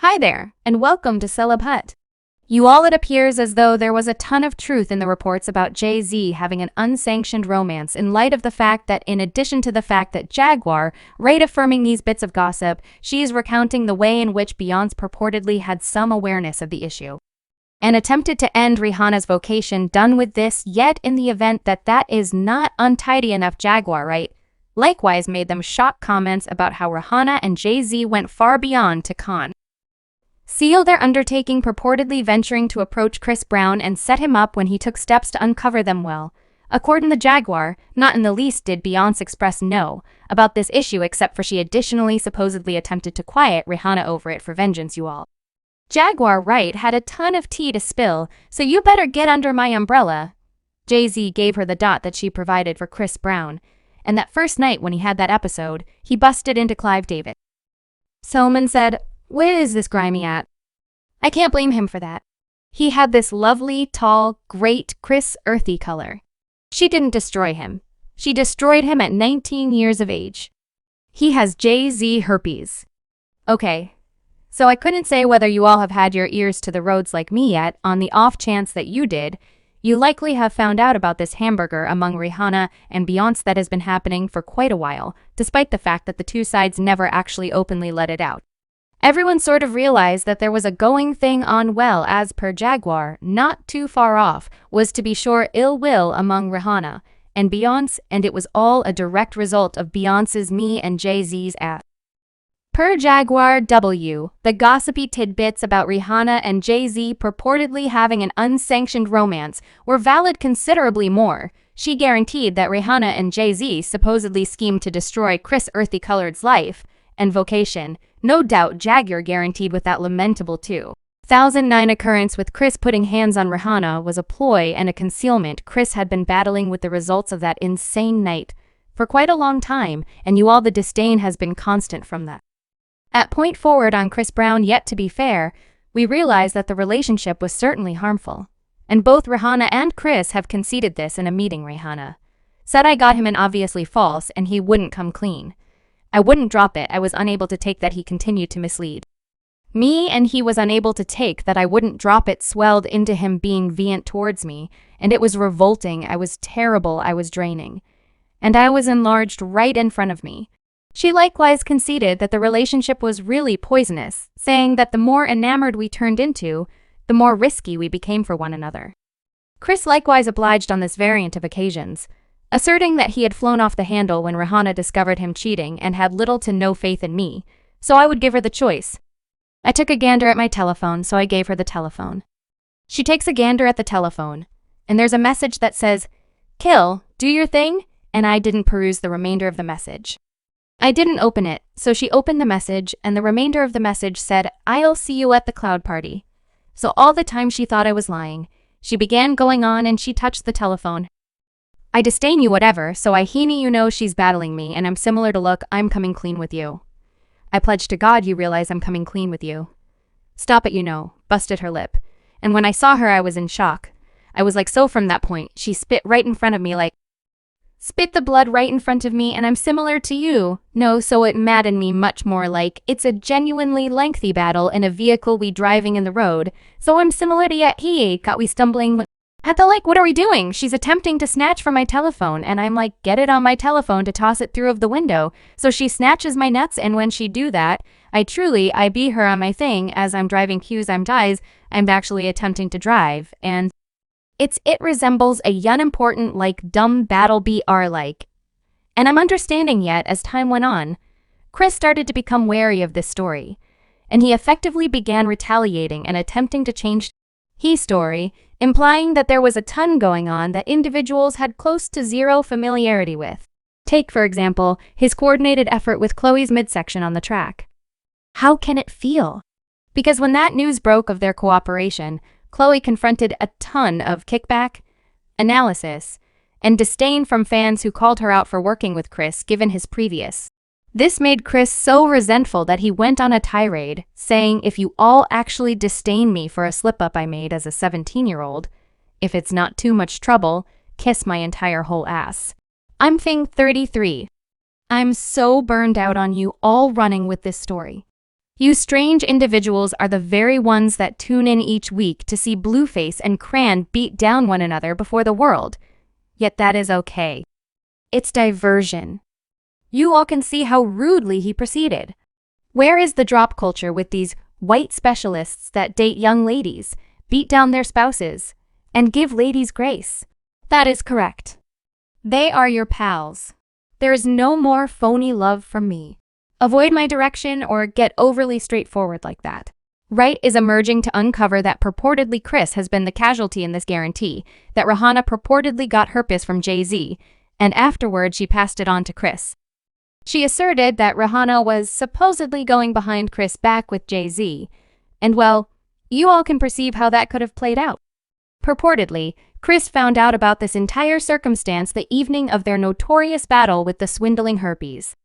Hi there, and welcome to Celeb Hut. It appears as though there was a ton of truth in the reports about Jay-Z having an unsanctioned romance in light of the fact that in addition to the fact that Jaguar Wright affirming these bits of gossip, she is recounting the way in which Beyonce purportedly had some awareness of the issue and attempted to end Rihanna's vocation done with this, yet in the event that that is not untidy enough, Jaguar Wright likewise made them shock comments about how Rihanna and Jay-Z went far beyond to seal their undertaking, purportedly venturing to approach Chris Brown and set him up when he took steps to uncover them. Well, according to Jaguar, not in the least did Beyonce express no about this issue, except for she additionally supposedly attempted to quiet Rihanna over it for vengeance. Jaguar Wright had a ton of tea to spill, so you better get under my umbrella. Jay-Z gave her the dot that she provided for Chris Brown, and that first night when he had that episode, he busted into Clive David. Someone said, "Where is this grimy at?" I can't blame him for that. He had this lovely, tall, great, crisp, earthy color. She didn't destroy him. She destroyed him at 19 years of age. He has Jay-Z herpes. Okay, so I couldn't say whether you all have had your ears to the roads like me yet. On the off chance that you did, you likely have found out about this hamburger among Rihanna and Beyonce that has been happening for quite a while, despite the fact that the two sides never actually openly let it out. Everyone sort of realized that there was a going thing on. Well, as per Jaguar, not too far off was to be sure ill will among Rihanna and Beyonce, and it was all a direct result of Beyonce's me and Jay-Z's ass. Per Jaguar W, the gossipy tidbits about Rihanna and Jay-Z purportedly having an unsanctioned romance were valid considerably more. She guaranteed that Rihanna and Jay-Z supposedly schemed to destroy Chris Earthy Colored's life and vocation. No doubt Jaguar guaranteed with that lamentable 2009 occurrence with Chris putting hands on Rihanna was a ploy and a concealment. Chris had been battling with the results of that insane night for quite a long time, and the disdain has been constant from that at point forward on Chris Brown. Yet to be fair, we realize that the relationship was certainly harmful, and both Rihanna and Chris have conceded this in a meeting. Rihanna said, "I got him in obviously false and he wouldn't come clean. I wouldn't drop it. I was unable to take that he continued to mislead me, and he was unable to take that I wouldn't drop it," swelled into him being vehement towards me, and it was revolting. I was terrible. I was draining, and I was enlarged right in front of me. She likewise conceded that the relationship was really poisonous, saying that the more enamored we turned into, the more risky we became for one another. Chris likewise obliged on this variant of occasions, asserting that he had flown off the handle when Rihanna discovered him cheating and had little to no faith in me, so I would give her the choice. I took a gander at my telephone, so I gave her the telephone. She takes a gander at the telephone, and there's a message that says, "Kill, do your thing," and I didn't peruse the remainder of the message. I didn't open it, so she opened the message, and the remainder of the message said, "I'll see you at the cloud party." So all the time she thought I was lying, she began going on and she touched the telephone. "I disdain you whatever, so I heaney she's battling me and I'm similar to look, I'm coming clean with you. I pledge to God you realize I'm coming clean with you. Stop it busted her lip. And when I saw her I was in shock. I was like, so from that point, she spit right in front of me spit the blood right in front of me, and I'm similar to you. No, so it maddened me much more like it's a genuinely lengthy battle in a vehicle we driving in the road. So I'm similar to ya, he got we stumbling at the what are we doing? She's attempting to snatch from my telephone, and I'm like, get it on my telephone to toss it through of the window. So she snatches my nuts, and when she do that, I be her on my thing as I'm driving cues I'm actually attempting to drive, and it resembles a unimportant dumb battle and I'm understanding yet as time went on. Chris started to become wary of this story, and he effectively began retaliating and attempting to change his story, implying that there was a ton going on that individuals had close to zero familiarity with. Take, for example, his coordinated effort with Chloe's midsection on the track. How can it feel? Because when that news broke of their cooperation, Chloe confronted a ton of kickback, analysis, and disdain from fans who called her out for working with Chris given his previous. This made Chris so resentful that he went on a tirade, saying, "If you all actually disdain me for a slip-up I made as a 17-year-old, if it's not too much trouble, kiss my entire whole ass. I'm 33. I'm so burned out on you all running with this story. You strange individuals are the very ones that tune in each week to see Blueface and Cran beat down one another before the world. Yet that is okay. It's diversion. You all can see how rudely he proceeded. Where is the drop culture with these white specialists that date young ladies, beat down their spouses, and give ladies grace? That is correct. They are your pals. There is no more phony love from me. Avoid my direction or get overly straightforward like that. Wright is emerging to uncover that purportedly Chris has been the casualty in this guarantee, that Rihanna purportedly got herpes from Jay-Z, and afterward she passed it on to Chris. She asserted that Rihanna was supposedly going behind Chris' back with Jay-Z, and well, you all can perceive how that could have played out. Purportedly, Chris found out about this entire circumstance the evening of their notorious battle with the swindling herpes.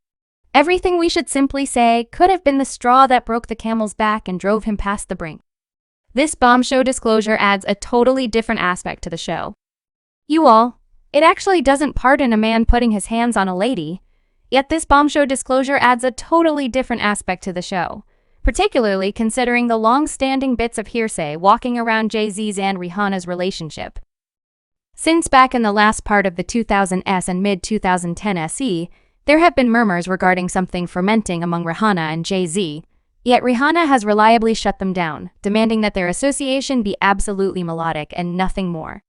Everything we should simply say could have been the straw that broke the camel's back and drove him past the brink. This bombshell disclosure adds a totally different aspect to the show. You all, it actually doesn't pardon a man putting his hands on a lady, yet this bombshell disclosure adds a totally different aspect to the show, particularly considering the long-standing bits of hearsay walking around Jay-Z's and Rihanna's relationship. Since back in the last part of the 2000s and mid-2010 SE, there have been murmurs regarding something fermenting among Rihanna and Jay-Z, yet Rihanna has reliably shut them down, demanding that their association be absolutely melodic and nothing more.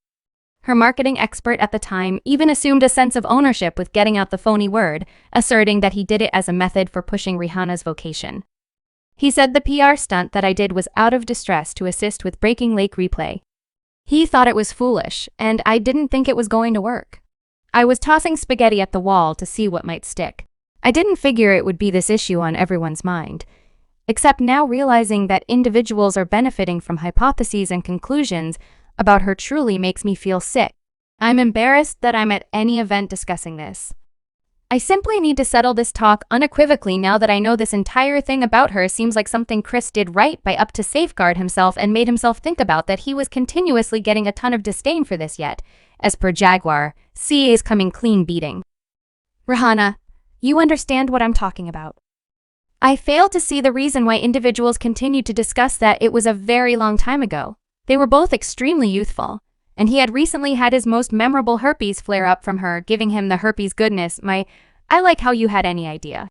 Her marketing expert at the time even assumed a sense of ownership with getting out the phony word, asserting that he did it as a method for pushing Rihanna's vocation. He said the PR stunt that I did was out of distress to assist with Breaking Lake replay. He thought it was foolish, and I didn't think it was going to work. I was tossing spaghetti at the wall to see what might stick. I didn't figure it would be this issue on everyone's mind, except now realizing that individuals are benefiting from hypotheses and conclusions about her truly makes me feel sick. I'm embarrassed that I'm at any event discussing this. I simply need to settle this talk unequivocally now that I know this entire thing about her seems like something Chris did right by up to safeguard himself and made himself think about that he was continuously getting a ton of disdain for this yet, as per Jaguar, CA's coming clean beating. Rihanna, you understand what I'm talking about. I fail to see the reason why individuals continue to discuss that it was a very long time ago. They were both extremely youthful, and he had recently had his most memorable herpes flare up from her, giving him the herpes goodness. I like how you had any idea.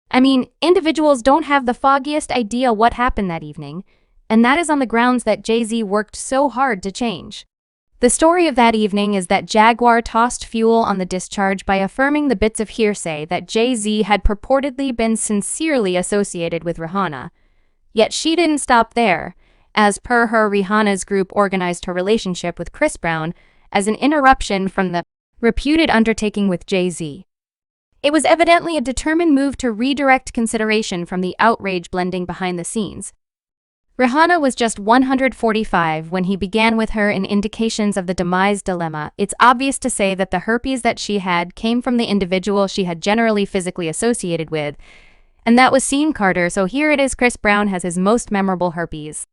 I mean, individuals don't have the foggiest idea what happened that evening, and that is on the grounds that Jay-Z worked so hard to change. The story of that evening is that Jaguar tossed fuel on the discharge by affirming the bits of hearsay that Jay-Z had purportedly been sincerely associated with Rihanna. Yet she didn't stop there. As per her, Rihanna's group organized her relationship with Chris Brown as an interruption from the reputed undertaking with Jay-Z. It was evidently a determined move to redirect consideration from the outrage blending behind the scenes. Rihanna was just 145 when he began with her in Indications of the Demise Dilemma. It's obvious to say that the herpes that she had came from the individual she had generally physically associated with, and that was Sean Carter, so here it is Chris Brown has his most memorable herpes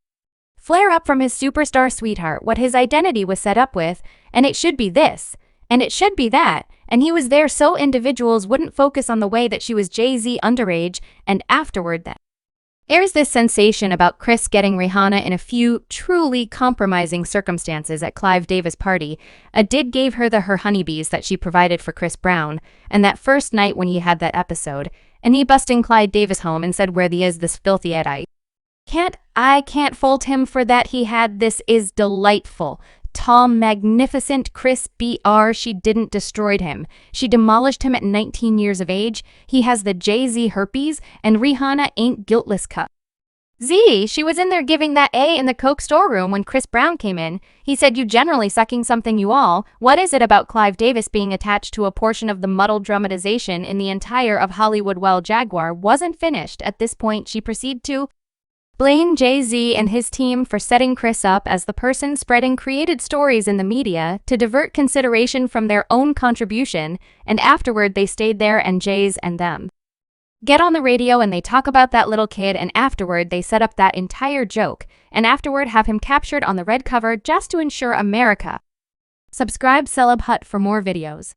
flare up from his superstar sweetheart, what his identity was set up with, and it should be this, and it should be that, and he was there so individuals wouldn't focus on the way that she was Jay-Z underage, and afterward that. There's this sensation about Chris getting Rihanna in a few truly compromising circumstances at Clive Davis' party. A did gave her her honeybees that she provided for Chris Brown, and that first night when he had that episode, and he busting Clive Davis home and said where the is this filthy Eddie. I can't fault him for that. He had this is delightful, Tom magnificent Chris Br. She didn't destroyed him. She demolished him at 19 years of age. He has the Jay-Z herpes, and Rihanna ain't guiltless cut. She was in there giving that A in the Coke storeroom when Chris Brown came in. He said you generally sucking something you all. What is it about Clive Davis being attached to a portion of the muddled dramatization in the entire of Hollywood? Well, Jaguar wasn't finished. At this point, she proceeded to blame Jay-Z and his team for setting Chris up as the person spreading created stories in the media to divert consideration from their own contribution, and afterward they stayed there and Jay's and them get on the radio and they talk about that little kid, and afterward they set up that entire joke, and afterward have him captured on the red cover just to ensure America. Subscribe Celeb Hut for more videos.